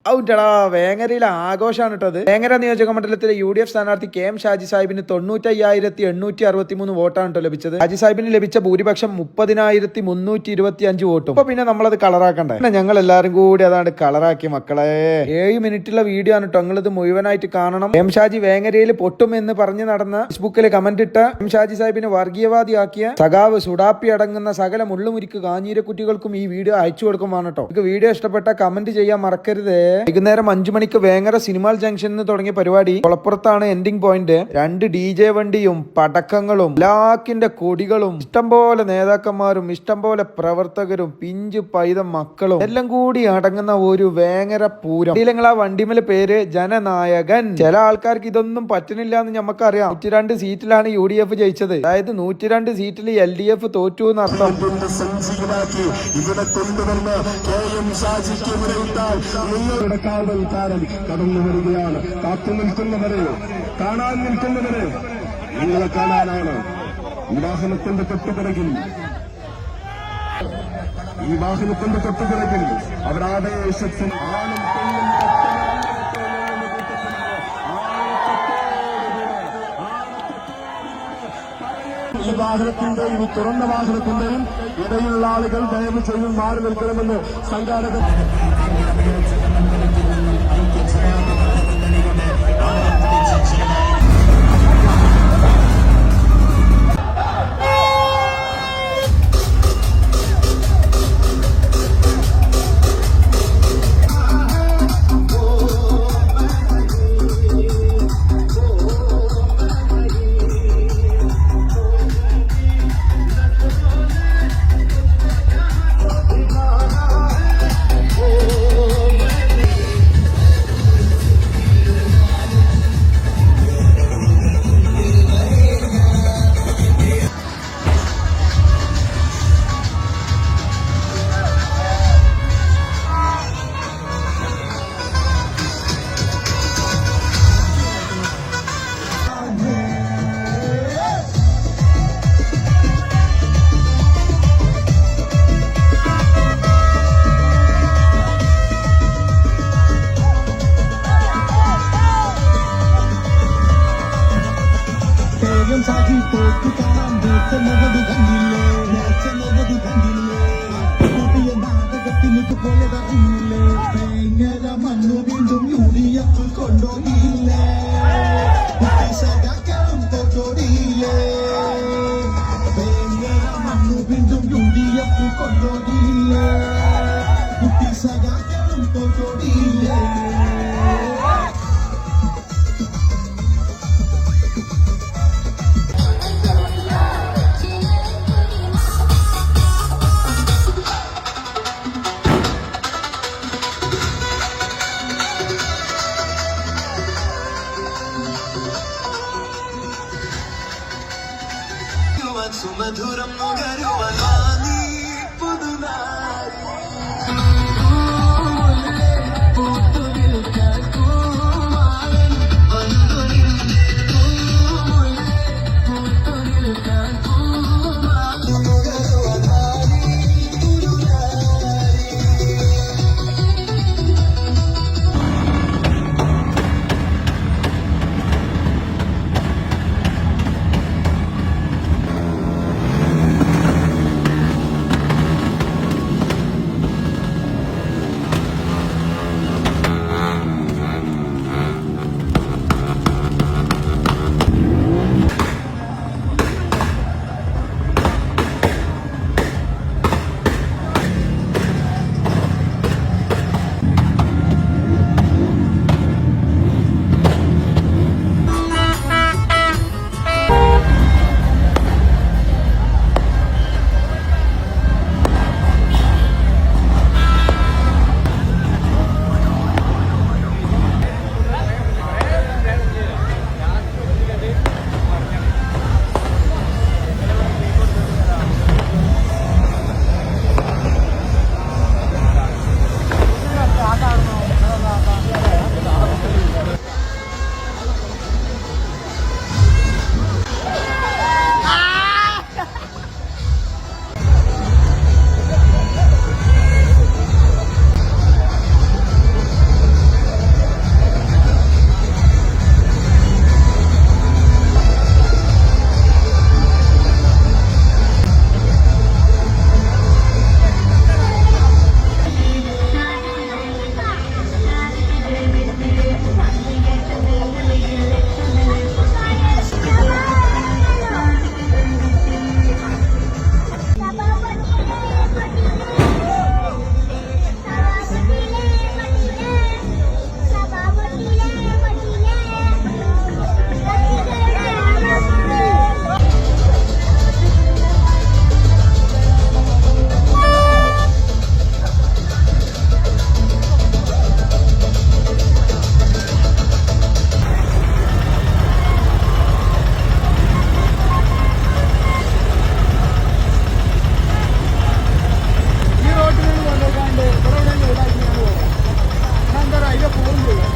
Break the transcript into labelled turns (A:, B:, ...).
A: ഔട്ടടാ വേങ്ങരയിലെ ആഘോഷമാണ് കേട്ടത്. വേങ്ങര നിയോജക മണ്ഡലത്തിലെ UDF സ്ഥാനാർത്ഥി KM ഷാജി സാഹിബിന് 95,863 വോട്ടാണ് കേട്ടോ ലഭിച്ചത്. ഷാജി സാഹിബിന് ലഭിച്ച ഭൂരിപക്ഷം 30,325 വോട്ടും. അപ്പൊ പിന്നെ നമ്മളത് കളറാക്കണ്ടേ? പിന്നെ ഞങ്ങൾ എല്ലാവരും കൂടി അതാണ് കളറാക്കി മക്കളെ. 7 മിനിറ്റുള്ള വീഡിയോ ആണ് കേട്ടോ, നിങ്ങളിത് മുഴുവനായിട്ട് കാണണം. KM ഷാജി വേങ്ങരയിൽ പൊട്ടും എന്ന് പറഞ്ഞു നടന്ന ഫേസ്ബുക്കിൽ കമന്റ് ഇട്ട KM ഷാജി സാഹിബിനെ വർഗീയവാദിയാക്കിയ സഖാവ് സുഡാപ്പി അടങ്ങുന്ന സകല മുള്ളുമുരിക്ക് കാഞ്ഞീര കുട്ടികൾക്കും ഈ വീഡിയോ അയച്ചു കൊടുക്കുമാണ് കേട്ടോ. നിങ്ങൾക്ക് വീഡിയോ ഇഷ്ടപ്പെട്ട കമന്റ് ചെയ്യാൻ മറക്കരുത്. വൈകുന്നേരം 5 മണിക്ക് വേങ്ങര സിനിമാൽ ജംഗ്ഷനിൽ തുടങ്ങിയ പരിപാടി കൊളപ്പുറത്താണ് എൻഡിങ് പോയിന്റ്. 2 DJ വണ്ടിയും പടക്കങ്ങളും ലാക്കിന്റെ കൊടികളും ഇഷ്ടംപോലെ നേതാക്കന്മാരും ഇഷ്ടംപോലെ പ്രവർത്തകരും പിഞ്ചു പൈത മക്കളും എല്ലാം കൂടി അടങ്ങുന്ന ഒരു വേങ്ങര പൂരം. നിങ്ങൾ ആ വണ്ടിമേലെ പേര് ജനനായകൻ. ചില ആൾക്കാർക്ക് ഇതൊന്നും പറ്റുന്നില്ല എന്ന് നമുക്കറിയാം. 102 സീറ്റിലാണ് UDF ജയിച്ചത്. അതായത് 102 സീറ്റിൽ LDF തോറ്റു എന്നർത്ഥം.
B: കാവൽക്കാരൻ കടന്നു വരികയാണ്. കാത്തു നിൽക്കുന്നവരെ, കാണാൻ നിൽക്കുന്നവരെ നിങ്ങളെ കാണാനാണ്. ഈ വാഹനത്തിന്റെ തൊട്ടുപിറകിൽ അവരാവേശത്തിൽ ആണും പെണ്ണും ഈ വാഹനത്തിന്റെയും ഈ തുറന്ന വാഹനത്തിന്റെയും ഇടയിലുള്ള ആളുകൾ ദയവ് ചെയ്ത് മാറി നിൽക്കണമെന്ന് സംഘാടകർ സാജി തോറ്റു കാണാൻ നേച്ചനവത് കണ്ടില്ലേ, നേച്ചനവത് കണ്ടില്ലേ, പുതിയ നാടകത്തിന് പോയതറിഞ്ഞില്ലേ, ഭയങ്കര മണ്ണു വീണ്ടും UDF കൊണ്ടോടിയില്ലേ, സഖാക്കളും തോറ്റോടിയില്ലേ, ഭയങ്കര മണ്ണു വീണ്ടും UDF കൊണ്ടോടിയില്ലേ, കുട്ടി സഖാക്കളും തോറ്റോടിയില്ലേ. സുമധുരം നുകരുവാനീ പുതുനാരി
C: അതിന്റെ ഫോൺ ചെയ്യും